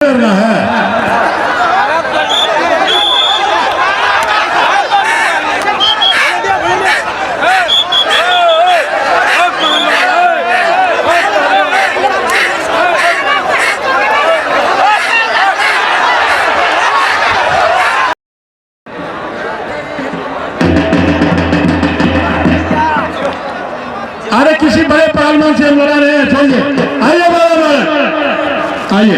करना है। अरे किसी बड़े पहलवान से हम लड़ा रहे हैं, छोड़िए। आइए बाबा, आइए।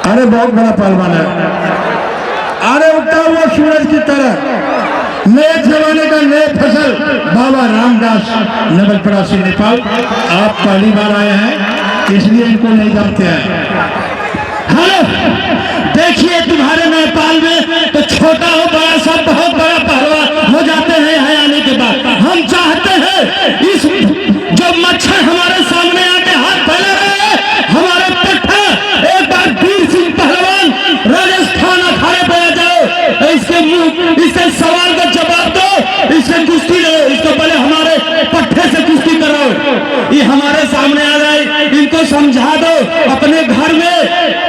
अरे बहुत बड़ा पहलवान है। अरे उगता हुआ सूरज की तरह नए जमाने का नए फसल बाबा रामदास नवलपरासी नेपाल। आप पहली बार आए हैं इसलिए इनको नहीं जानते हैं। हेलो, देखिए तुम्हारे नेपाल में तो छोटा हो बड़ा सब बहुत बड़ा पहलवान हो जाते हैं। यहाँ आने के बाद हम चाहते हैं इस जो मच्छर हमारे सामने आके हाथ फैला रहे हैं, हमारे पट्टा एक बार वीर सिंह पहलवान राजस्थान अखाड़े पे आ जाओ, इसके मुंह इससे सवाल का जवाब दो, इससे कुश्ती लो, इसको पहले हमारे पट्टे से कुश्ती कराओ। ये हमारे सामने आ जाए, इनको समझा दो। अपने घर में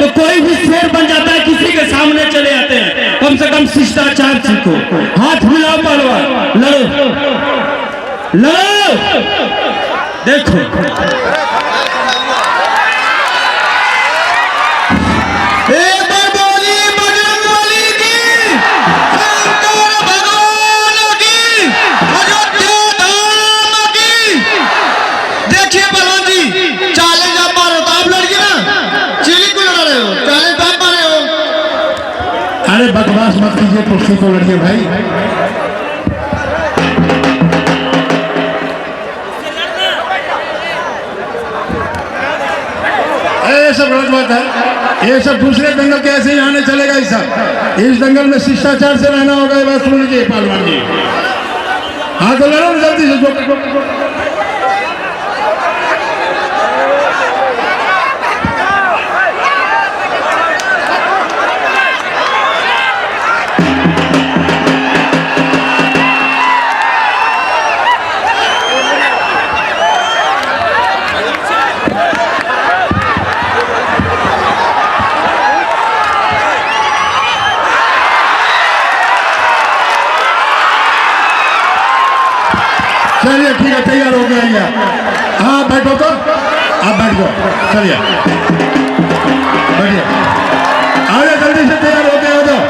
तो कोई भी शेर बन जाता है, किसी के सामने चले आते हैं। कम से कम शिष्टाचार सीखो। हाथ मिलाओ पहलवान, लड़ो लड़ो। देखो एक बार बोली बजरंगबली की, शंकर भगवान की, अयोध्या धाम की। देखिए पहलवान जी, चैलेंज आप मार रहे हो तो आप लड़िए ना, चिली को लड़ा रहे हो, चैलेंज आप मार रहे हो। अरे बकवास मत कीजिए, कुर्सी को लड़िए भाई। ये सब गलत बात है। ये सब दूसरे दंगल के ऐसे ही आने चलेगा। इस दंगल में शिष्टाचार से रहना होगा। ये बात सुन लीजिए पहलवान जी। हाँ तो लड़ो जल्दी से। चलिए ठीक है, तैयार हो गया। हाँ बैठो तो, आप बैठ जाओ। चलिए बैठिए, आ जाओ जल्दी से, तैयार हो गए हो जाओ।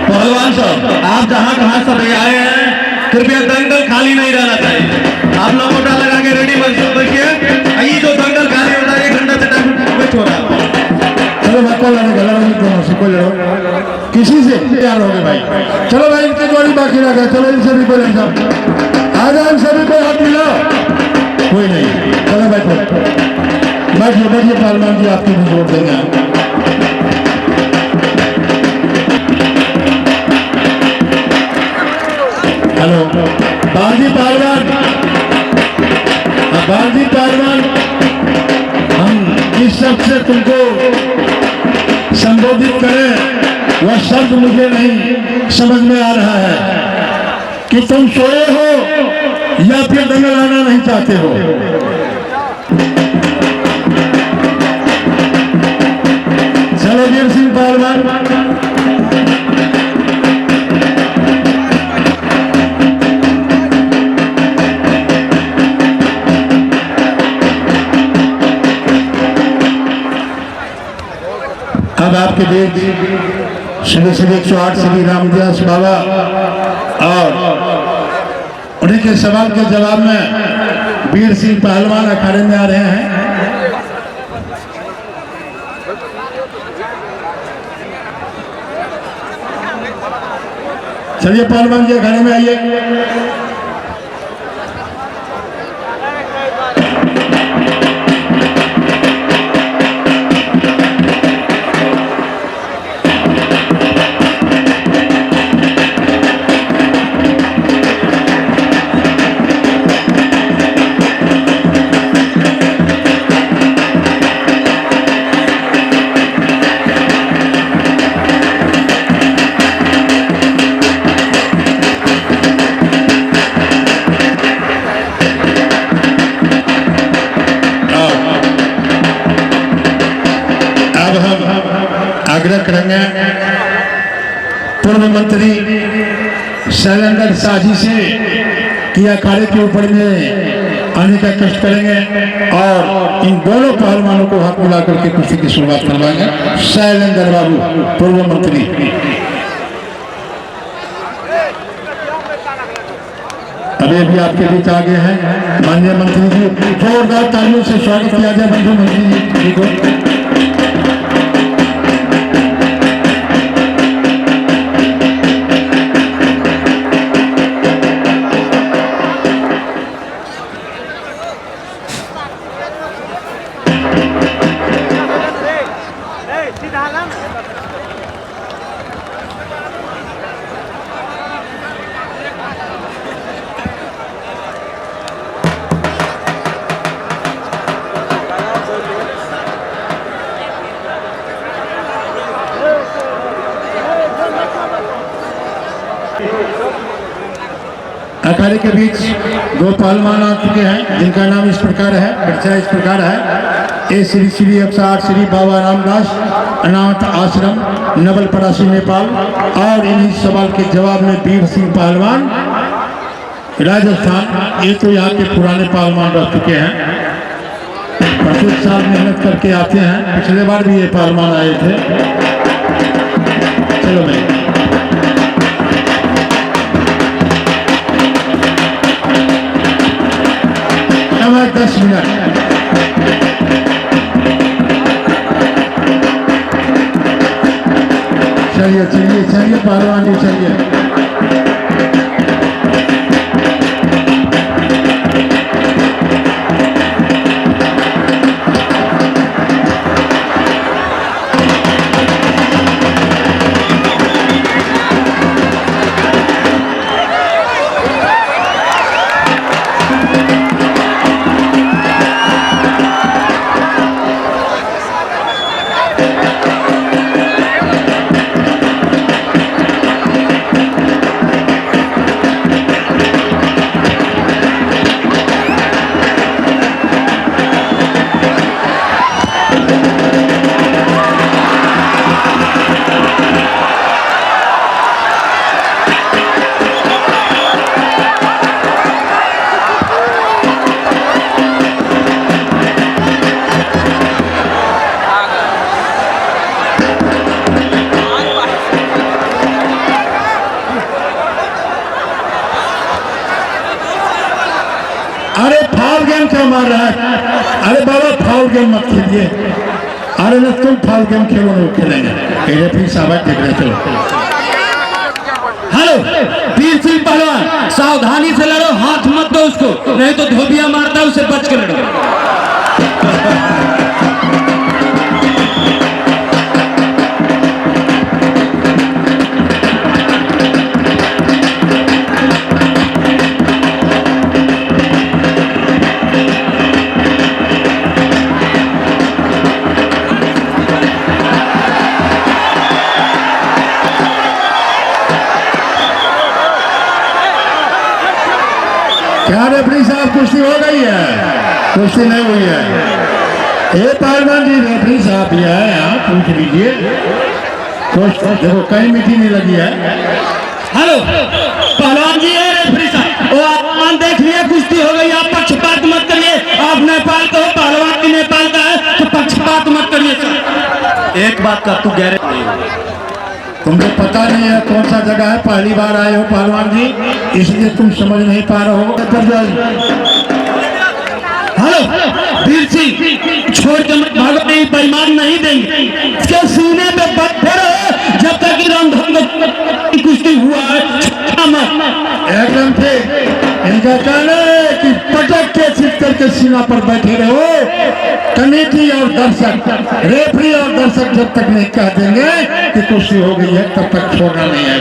पहलवान साहब, आप जहाँ कहाँ सब आए हैं, कृपया दंगल खाली नहीं रहना चाहिए। आप लोग मोटा लगा के रेडी मजबूत रखिए। ये जो दंगल खाली होता है 1 घंटा से टाइम वेस्ट हो रहा है। चलो मैं कॉल लड़ो, कोई लड़ो, किसी से तैयार हो गए भाई। चलो भाई, इनकी जोड़ी बाकी रह गए। चलो इनसे भी कोई नहीं, आ जाओ, इनसे भी कोई हाथ मिला। कोई नहीं, चलो बैठो, बैठिए बैठिए पहलवान जी, आपकी भी जोड़ देंगे। हेलो बाजी पहलवान, बाजी पहलवान, हम जिस शब्द से तुमको संबोधित करें वह शब्द मुझे नहीं समझ में आ रहा है कि तुम सोए हो या फिर दंगल आना नहीं चाहते हो। चलो वीर सिंह पहलवान, अब आपके बीच श्री 108 श्री रामदास बाबा और उन्हीं के सवाल के जवाब में वीर सिंह पहलवान अखाड़े में आ रहे हैं। चलिए पहलवान जी अखाड़े में आइए। आग्रह करेंगे पूर्व मंत्री शैलेंद्र शाह जी से कि अखाड़े के ऊपर में आने का कष्ट करेंगे और इन दोनों पहलवानों को हाथ मिला करके कुश्ती की शुरुआत करवाएंगे। शैलेंद्र बाबू पूर्व मंत्री। अभी भी आपके बीच आगे हैं माननीय मंत्री जी, जोरदार तालियों से स्वागत किया जाए बंधु मंत्री जी को। अखाड़े के बीच दो पहलवान आ चुके हैं जिनका नाम इस प्रकार है, परिचय इस प्रकार है। ए श्री श्री 108 श्री बाबा रामदास अनाथ आश्रम नवलपरासी नेपाल। और इन्हीं सवाल के जवाब में वीर सिंह पहलवान राजस्थान। ये तो यहाँ के पुराने पहलवान रह चुके हैं, प्रत्येक साल मेहनत करके आते हैं। पिछले बार भी ये पहलवान आए थे। चलो भाई, समय 10 मिनट। चलिए चलिए चलिए पहलवान जी चलिए। अरे फाउल गेम क्या मार रहा है? अरे बाबा फाउल गेम मत खेलिए। अरे ना तुम फाउल गेम खेलो ना खेलेंगे। रेफरी साहब देख रहे चलो। हेलो वीर सिंह पहलवान, सावधानी से लड़ो, हाथ मत दो उसको, नहीं तो धोबिया मारता है, उसे बच के लड़ो। क्या रेफरी साहब कुश्ती हो गई है? कुश्ती नहीं हुई है। ए पहलवान जी रेफरी साहब भी है यहाँ, पूछ लीजिए। देखो कहीं मीठी नहीं लगी है। हेलो पहलवान जी, रेफरी साहब वो आप देख लिया, कुश्ती हो गई, आप पक्षपात मत करिए। आप नेपाल का हो, पहलवान भी नेपाल का है, तो पक्षपात मत करिए। एक बात का तू गारंटी नहीं, तुमको पता नहीं है कौन सा जगह है, पहली बार आए हो पहलवान जी, इसलिए तुम समझ नहीं पा रहे हो। हेलो वीर सिंह, छोड़ के मत भागो, नहीं बेईमान नहीं देंगे। इसके सीने पे बैठे रहो जब तक कि रणधंग की कुश्ती हुआ है। एकदम ठीक। इनका कहना है कि पटक के छिप करके सीना पर बैठे रहो। कमेटी और दर्शक, रेफरी और दर्शक जब तक नहीं कह देंगे कि कुश्ती हो गई है, तब तक छोड़ना नहीं है।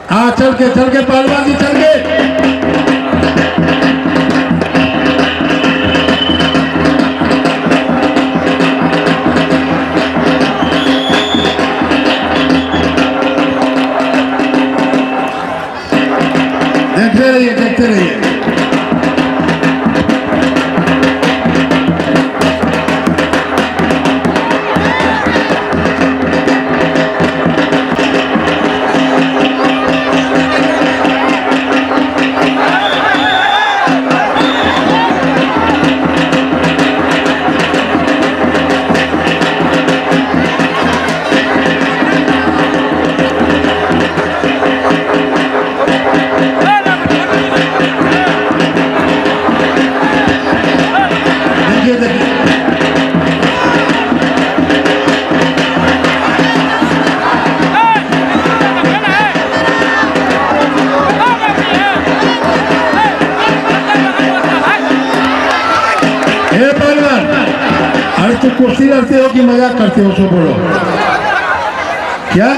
हाँ चल के पहलवान जी चल के। देखते रहिए, देखते रहिए। देखिए, देखिए। हे पहलवान, अरे तो कुर्सी लड़ते हो कि मजाक करते हो, सो बोलो। क्या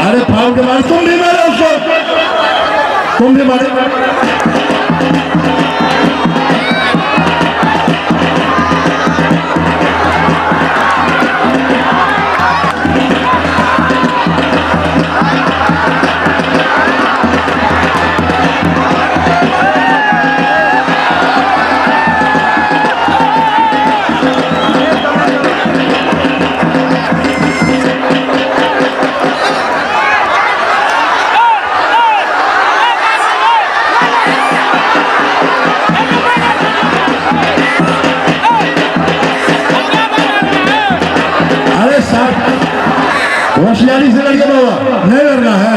अरे फाउल के मारे, तुम भी मारो उसको, तुम भी मारो। अरे साहब, होशियारी से लड़के बाबा, नहीं लड़ना है।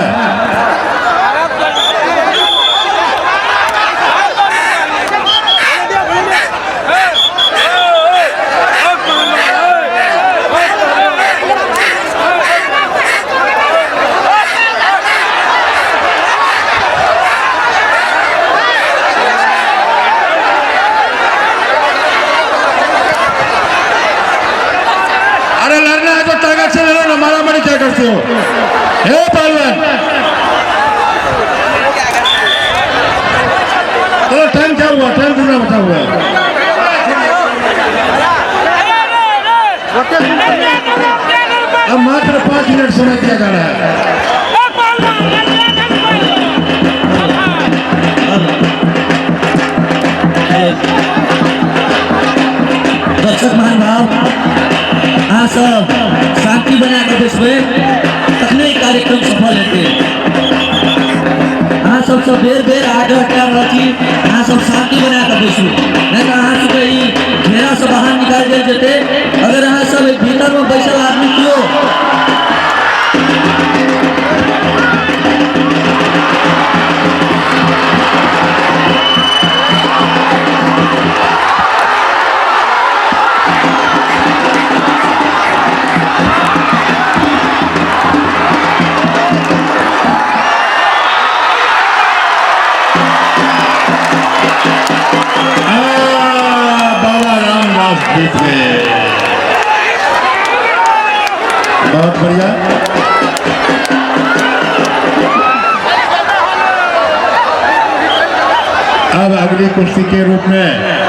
अरे लड़ना है तो ताकत से लड़ो ना, मारा मारी क्या करते हो? हे पहलवान, तो टाइम क्या हुआ? टाइम कितना बचा हुआ है? अब मात्र 5 मिनट समय दिया जा रहा है। दर्शक महानुभाव, हाँ सब शांति बनाकर बैसबे तखने कार्यक्रम सफल हेतै। हाँ सब बेर बेर आगे हटा रही, हाँ सब शांति बनाकर बैसू, नहीं तो अहाँ सबके ई घेरा से बाहर निकाल देल जेतै। अगर अहाँ सब भीतर में बैसल आदमी कियो बाबा रामदास जीत गए। बहुत बढ़िया। अब अगली कुश्ती के रूप में